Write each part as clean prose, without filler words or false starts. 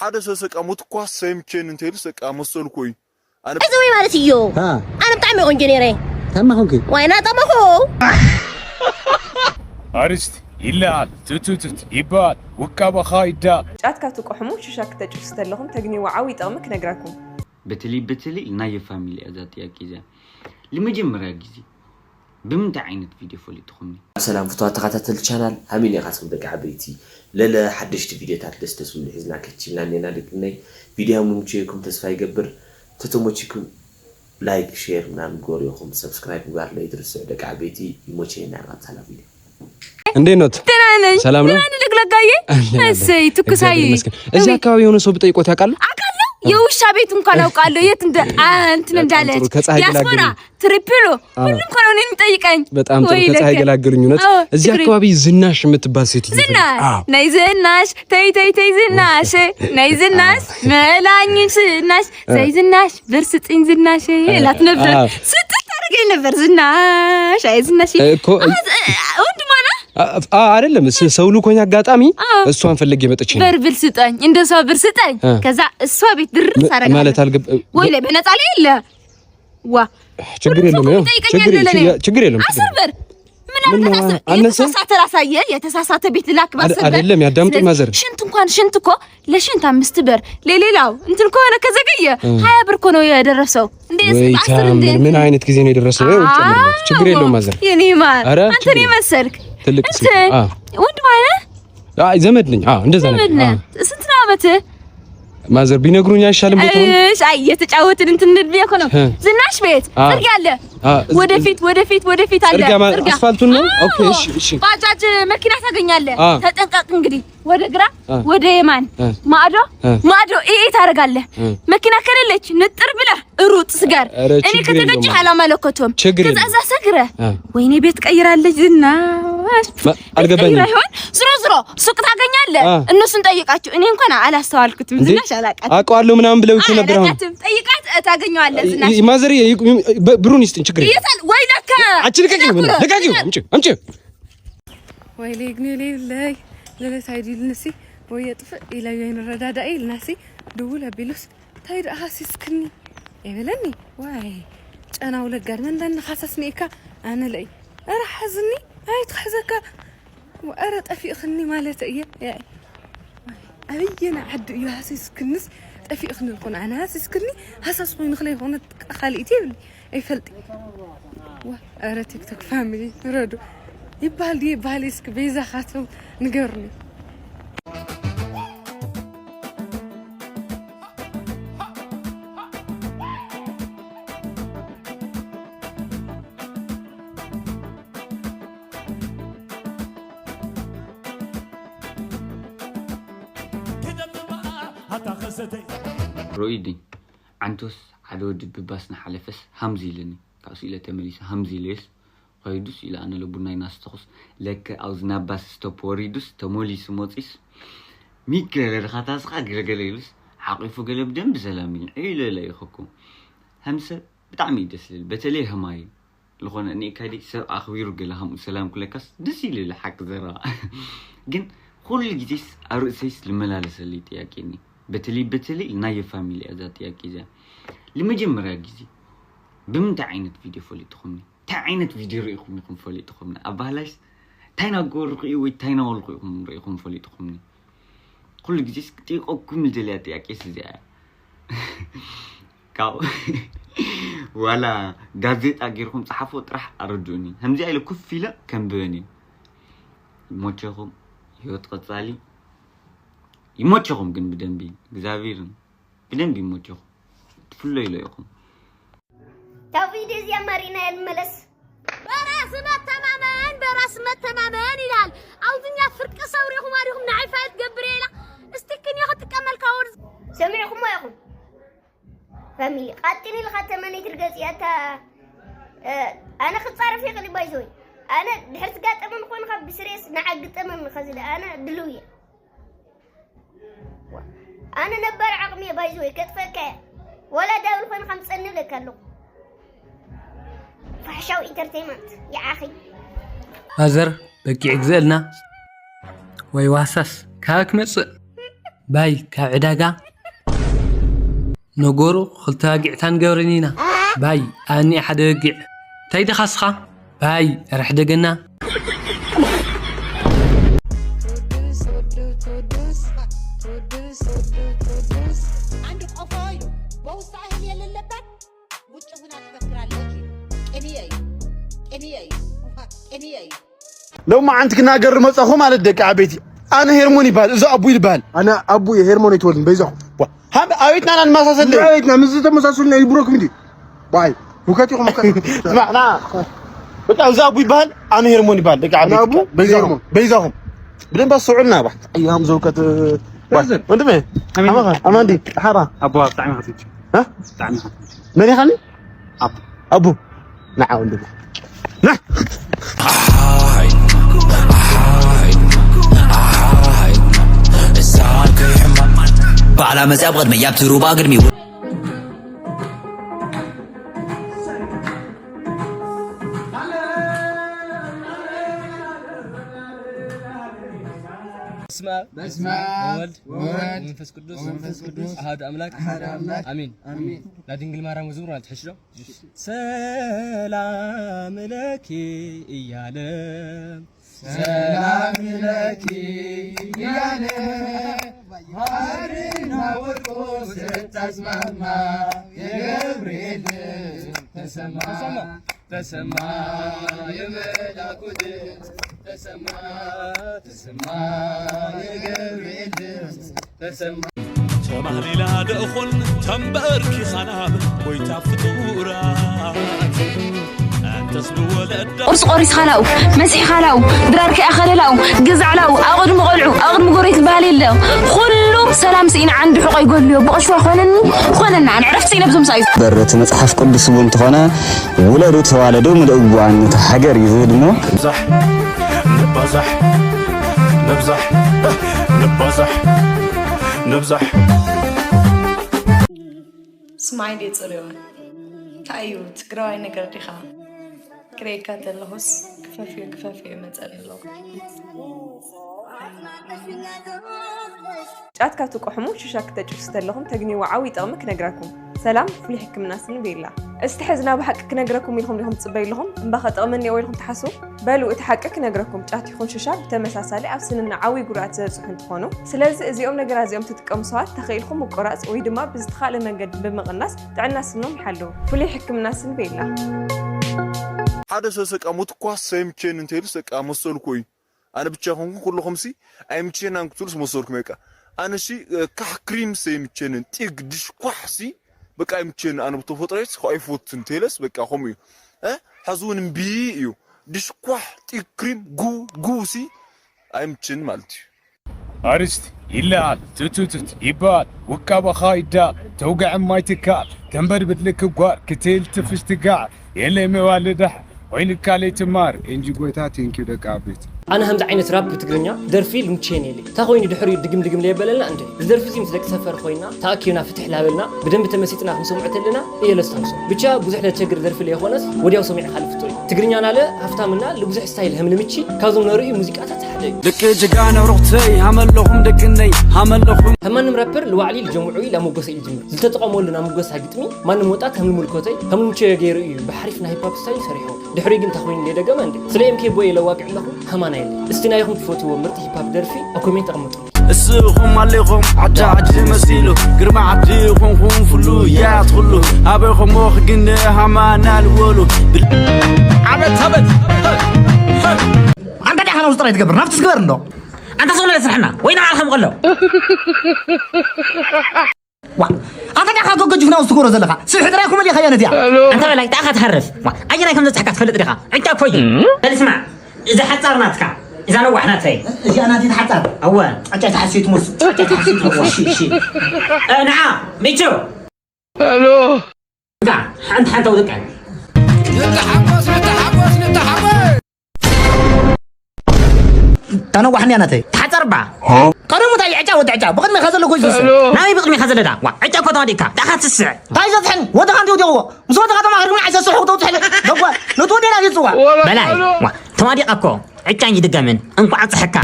حدث سقاموت كواس يمكن انت لسه مسلكوي انا ازوي مالتيو انا بطعمي انجينيري تما هونكي وينا طمخو أرست إلا توتوت يبال وكابا خايدا ጫትካ ትቆሕሙ ሽሻክ ተጭስ ተለኹም ተግኒው ዓዊ ጥቕምክ ነግራኩም በተለይ ናይ ፋሚሊ አዛት ያቂዛ ለመጀመሪያ ጊዜ بمنت عينت فيديو فوليتكم السلام فتوات تخاتل القناه حميلي قاسم دق عبيتي لا حدشت فيديوهات لستسو حزنا كتشلنا لنا دقني فيديو ممچيكم تسفا يقبر تتموچيكم لايك شير نام غوريكم سبسكرايب وغار لا يدرس دق عبيتي يموچينا على فيديو እንዴት ነው ሰላም ነው ለግለጋዬ እሰይ ትኩሳይ እዚህ አካባቢ የሆነ ሰው ብጠይቆት ያውቃል የውሻ ቤት እንኳን አውቃለሁ የት እንትን እንዳለች ያስፈራ ትሪፕሎ ሁሉም ኮሎኔ ነው የሚጠይቀኝ በጣም ጥሩ ከፀሐይ ገላገሉኝ ነው እዚህ አካባቢ ዝናሽ የምትባል ሴት ነይ ዝናሽ ተይ ዝናሽ ነይ ዝናሽ መላኝሽ ዝናሽ ዘይ ዝናሽ ብርስጥኝ ዝናሽ እላት ነበር ስትታረገኝ ነበር ዝናሽ አይ ዝናሽ ወንድማና አይደለም ሰው ልኮኛ አጋጣሚ እሷን ፈልጌ መጥቼ ነው ብርብል ስጠኝ እንደሷ ብር ስጠኝ ከዛ እሷ ቤት ድርስ አረጋ ማለት አልገብ ወይ ለበነጣ ላይ የለ ዋ ችግር የለም አስር ምን አነሳሳተ ራሳየ የተሳሳተ ቤት ላክ ባሰበ አይደለም ያዳምጡ ማዘር ሽንት እኮ ለሽንት 5 ብር ለሌላው እንትን ከሆነ ከዘገየ 20 ብር ነው የደረሰው ምን አይነት ጊዜ ነው የደረሰው ችግር የለውም ማዘር የኔ ማር አንተ ነህ መሰልክ ትልቅ ወንድ ማለት አይ ዘመድ ነኝ እንደዛ ነው ስንት አመት ማዘር ቢነግሩኝ አይሻልም ቦታው አይ የተጫወትን እንትን እንድልብ እኮ ነው ዝናሽ ቤት ጥርግ ያለ ወደፊት አለ ጥርግ አስፋልቱን ነው ኦኬ እሺ ባጃጅ መኪና ታገኛለህ ተጠንቀቅ እንግዲህ ወደ ግራ ወደ የማን ማዶ ይሄ ታረጋለህ መኪና ከሌለች ንጥር ብለህ ሩጥ ስጋር እኔ ከተገጭ አላማለከቶም ከዛዛ ሰግረ ወይኔ ቤት ቀይራለች ዝናሽ አልገባኝም ዝሮ ሱቅ ታገኛለህ እነሱን ጠይቃቸው እኔ እንኳን አላስተዋልኩትም ዝናሽ አላቃት አቋለው ምናምን ብለው ነበር አሁን ጠይቃት ታገኛለህ ዝናሽ ማዘር ብሩን ይስጥኝ ችግር ይታል ወይ ለካ ለቃቂው አምጪ ወይ ለግኒ ለሳይዲ ልነሲ ወይ يطف الى وين الرداداي لناسي دول ابيلوس تايد احسسكني يبلني واي ጫናው ለጋር ምን ለነሐሰስኒካ አነ ላይ አራሐዝኒ አይትሐዘካ ወአረ ጠፊእኽኒ ማለት እየ አብየና عد يحسسكنس ጠፊእኽኒ ኮን አና حسسكني حساس ኮይኑ خلي ሆነ خاليتي አይፈልጥ ወአረ ቲክቶክ ፋሚሊ ረዱ ይባልስክ ቤዛ ኻትም ንገርኒ رويدي عنتوس عدود بباسنا حلفس همزي لني كاسيله تمليس همزي ليس قيدوس الى انا لبناي ناس تخص لك اوزنا باس ستوب وريدوس تموليس موطيس ميكل خاطاس قاغلغليلس حقيفو قلب دم بسلامين اي لا يخكم همسه بطعمي دسل بتلي هماي لخون اني كادي اخوير قلهم سلام كلكس دسيل الحق ذرا جن كل جيس ارسيس لملالس اللي تياكيني بتلي ناي فاميلي ازات ياكيزا لمجمرا غزي بمنت عينت فيديو فوليتكم تا عينت فيديو ريكم فوليتكم ابالاش تاينا غورقي وي تاينا ولقيكم ريكم فوليتكم كل جيس تيقكم الجلات ياكيس زي كاو ولا غازيتا غيركم صحفو طرح اردوني همزي ايله كفيله كم بني موچهم يوت قصالي يموتشهم جن بدنبي غزافيرن بدنبي موتشهم تفلو يلاقيكم توفيد يا مارينا الملس براس ما تمامان يلال او دنيا فرق صوريهم ماريهم نعيفات قبريلا استكن ياخذ تكمل كاورز سمعكم ما ياخذ فاميلي قاتني الختماني ترقصياتا انا خد صار في غلي بايزوي انا دحرت قاطمن كون خب بسريس نعق طمن خزل انا دلويه انا نبر عقمي بايزوي كتفك ولا داول كون خمسن لك له فحشاو انترتينمنت يا اخي هزر بكي اجزلنا وي واساس كاك مص باي كعداقة نقولو خلت قعتان قورنينا باي أني أحد قع تايد خاصخة باي رح دقنا عندك قفاي بوصاهم يلي اللبن وتشوفنا تفكر عليك اني لو ما عندك ناقر مصخو مال الدق عبيتي انا هيرموني بال اذا ابوي البال انا ابوي هيرموني تولد بيزخو هم اويتنا انا المساسل لي اويتنا مز تمساسل لي بروك مدي باي وكاتيكم اسمعنا بقى اذا ابوي بال انا هيرموني بال دق عبيتي بيزخو بدين بس صعلنا بحت ايام زوكت وندمي اماندي حرا ابو طعمي خفيف ها طعمي خفيف من يخلي ابو نعم وندمي نعم بعلا مزاب غد مياب تروبا قدمي بسم ولد منفس قدوس أحد أملاك آمين لا دنقل مارام وزورنا تحشره سلام لك يا لم سلام لك يا لم هارنا والقوس تسمع يا جبريل تسمع يا ملاك تسمع يا جبريل تسمع تمهلي لا دخل تنبركي خناب ويتا فطورا قرص قريس خلاو مسيح خلاو درارك أخلاو جزعلاو أقدم قلعو أقدم قريت بالي له كله سلام سين عند حقي يقول له بقشوا خوننا عن عرفت سين بزم سايز برت مصحف قدس بنت خنا ولادو توالدو مدقوا عن حجر يزيدنا نبزح نبزح سمعي دي تصريون كأيو تقرأي نقر ديخا كريكات اللهوس كفافي متسأل الله ጫት ካብ ትቆሕሙ ሽሻክ ተጭሱ ተለኹም ተግኒዋ ዓዊ ጥቕሚ ክነግራኩም ሰላም ፍሉይ ሕክምና ስኒ ቤላ እስቲ ሕዝና ብሓቂ ክነግረኩም ኢልኩም ዲኹም ትፅበይለኹም እምበኸ ጥቕሚ እኒአዎ ኢልኩም ትሓስቡ በሉ እቲ ሓቂ ክነግረኩም ጫት ይኹን ሽሻ ብተመሳሳሊ ኣብ ስንና ዓዊ ጉድኣት ዘብፅሑ እንትኾኑ ስለዚ እዚኦም ነገራት እዚኦም ትጥቀሙ ሰባት ተኽኢልኩም ምቁራፅ ወይ ድማ ብዝተኻእለ መንገዲ ብምቕናስ ጥዕና ስኖም ይሓልው ፍሉይ ሕክምና ስኒ ቤላ ሓደ ሰሰቃ ሙትኳስ ሰይምቼን እንተይል ሰቃ መሰልኩኝ أنا بتشافون كل خمسي أيام تشين أنا كتير مسورك ميكا أنا شيء كحكريم سيم تشين تيج دش كوحسي بقى أيام تشين أنا بتفوتريس خايفوت تنتيلس بقى خمي حزون بيو دش كوح تيج كريم جوسي أيام تشين مالتي أرست إلا توت يبال وكابا خايدال توقع ما يتكال تنبر بدلك بقار كتيل تفش تقع يلي موالده وين كالي تمار إنجي قويتا تينكيو دك عبيت أنا هم عينة راب بتقرنيا درفي المتشيني لي تاخويني دحري دقم لي بلنا عندي درفي زي مثلك سفر خوينا تاكيونا فتح لابلنا بدن بتمسيتنا سمعت لنا إيه لستنسو بتشا بوزحنا تشجر درفي لي خونس ودياو سمع خلفتوي تقرنيا أنا لا هفتا منا لبوزح ستايل هم المتشي كازم نوري موسيقى تحدي دك جانا رحتي عمل لهم دكني عمل لهم هم نرابر الوعلي الجمعوي لا موجس الجمع زلتقاموا لنا موجس حقتمي ما نموتات هم الملكوتي هم المتشي غيري بحرفنا هيب هوب ستايل سريعو دحري جنت تاخوين لي دقم عندي سليم كي بوي لو واقع لهم همانا يلي استنايهم فوتو مرت هيب هوب درفي أكومين تقمطوا السوهم عليهم عجاج مسيلو قرما عديهم هم فلو يا تخلو أبيهم موخ جنة همانا الولو عبد أنت يا خلاص وسطري تقبر نفس تقبر إنه أنت صغير لسرحنا وين عالهم قلوا أنت يا خلاص توقف جفنا وسكور زلخا سيح دراكم اللي خيانة يا أنت بلاك تأخذ تحرف أجي رايكم تحكي تفلت درخا أنت كويس اسمع إذا حصرناتك إذا نوحنا تاي إذا أنا تتحصر أول أنت تحسيت موس أنت تحسيت موس شي نعم ميتشو ألو قاع أنت حتى وذكر نتحمس تنوحني أنا تاي تحت أربعة قرر متاعي عجا ودعجا بقد ما خزل كويس نامي بقد ما خزل دا عجا كوتا ديكا تاخذ السع هاي زحن ودغان ديو ديو مسوا دغان ما غير عايز صحو تو تحل دغوا لو تو دينا يسوا بلاي ተማዲቃኮ ዕጫኝ ድጋምን እንኳ ጽሕካ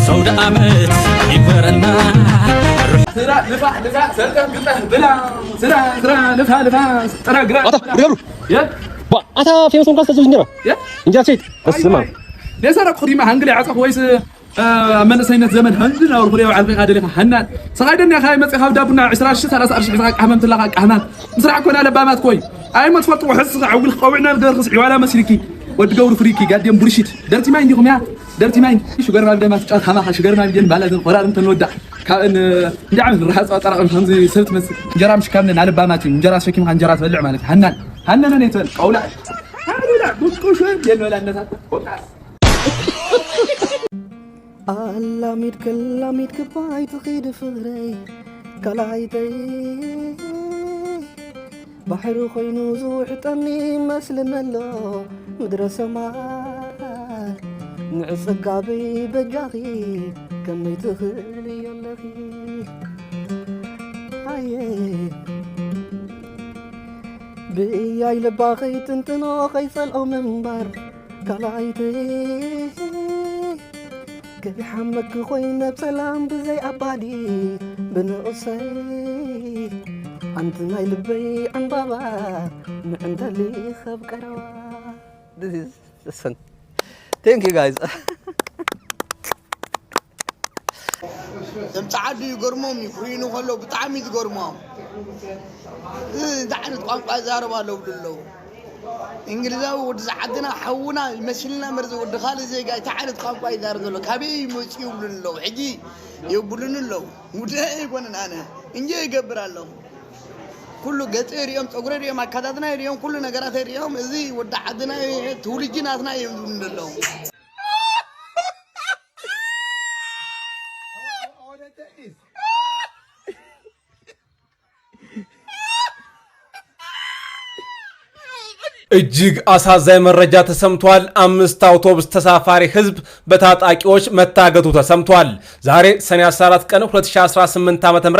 ሰውደ አመት ይበረና ስራ ልፋ ሰርተን ግጠህ ብላ ስራ ልፋ ጥራ ግራ ገብሩ አታ ፌመስ እንኳን ተዘውጅ ነበር እንጃ ሴት እስማ ለሰረቅ ኸዲማ ሃንግሊ ዓጽፍ ወይስ መንእሰይነት ዘመን ህንድና ወርኩሪያ ዓልቂ ካደለካ ሃናን ሰጋይደን ያ ካይ መጽሐፍ ካብ ዳቡና 20 30 40 ቃህመም ትላካ ቃህማን ምስራዕ ኮና ለባማት ኮይ አይ መትፈጡ ሕስ ዓውል ቆውዕና ደርክስ ዕዋላ መስልኪ ወድ ገብሩ ፍሪኪ ጋዴም ቡልሽት ደርቲ ማይ እንዲኩም ያ ደርቲ ማይ ሹገር ማይ ደማ ተጫት ሃማ ሹገር ማይ ጀን ባላ ቆራር እንተ ንወዳ ካብን እንዳዓም ረሓጽ ጠራቅም ከምዚ ሰብት መስ እንጀራ ምሽካምነ ናለባማት እንጀራ ሸኪም እንጀራ ትበልዕ ማለት ሃናን ነን ይተል ቀውላ ሃናን ዱቁሽ የለላነታት ወጣስ አላሚድ ከላሚድ ክባይ ትኺድ ፍቅረይ ከላይተይ ባሕሪ ኮይኑ ዝውሕጠኒ መስልመሎ ምድረ ሰማይ ንዕፀጋበይ በጃኺ ከመይ ትኽእል እዮለኺ ኣየ ብእያይ ልባኸይ ጥንጥኖ ኸይጸልኦ ምንባር ካልኣይተይ كبحمك خوينا بسلام بزي أبادي بنقصي أنت ما يلبي عن بابا ما أنت اللي خاب كروا. This is fun. Thank you guys. تعدي يقرمهم يفرينوا خلوا بطعمي تقرمهم. دعنا تقام قازار بالو بالله. إنجليزا ودزعدنا حونا يمثلنا مرز ودخال زي قاعد تعال تقام قايد أرذلك هبي موسي يقولون له حجي يقولون له وده يقولون أنا إنجي يقبر الله كله قتير يوم تقرر يوم كذاتنا يوم كله نجارات يوم زي ودعدنا تولجنا أثناء يقولون له እጅግ አሳዛኝ መረጃ ተሰምቷል። 5 አውቶቡስ ተሳፋሪ ህዝብ በታጣቂዎች መታገቱ ተሰምቷል። ዛሬ ሰኔ 14 ቀን 2018 ዓ.ም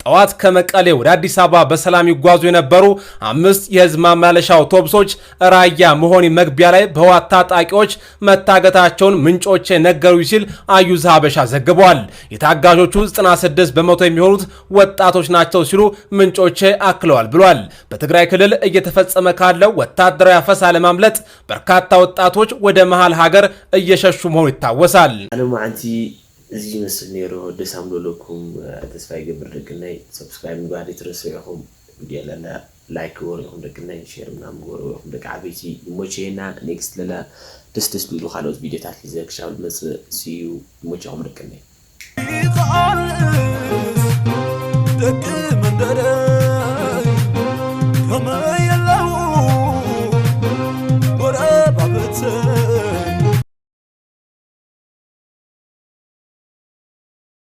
ጠዋት ከመቀሌ ወደ አዲስ አበባ በሰላም ይጓዙ የነበሩ 5 የህዝብ ማመላለሻ አውቶቡሶች ራያ መሆኒ መግቢያ ላይ በህወሓት ታጣቂዎች መታገታቸውን ምንጮቼ ነገሩ ሲል አዩዝ ሀበሻ ዘግቧል። የታጋዦቹ 96 በመቶ የሚሆኑት ወጣቶች ናቸው ሲሉ ምንጮቼ አክለዋል ብሏል። በትግራይ ክልል እየተፈጸመ ካለው ወጣቶች ወታደራዊ አፈሳ ለማምለጥ በርካታ ወጣቶች ወደ መሃል ሀገር እየሸሹ መሆኑ ይታወሳል። አለማንቲ እዚ መስል ነይሩ ደሳምሎለኩም ተስፋይ ገብር ደግናይ ሰብስክራይብ ምግባር ይትረስዩኹም ቪዲዮ ለና ላይክ ወርኹም ደግናይ ሼር ምናምን ወርኹም ደቃበይቲ ሞቼና ኔክስት ለላ ደስ ቢሉ ካልኦት ቪዲዮታት ይዘክሻው መጽ ሲዩ ሞቼኹም ደግናይ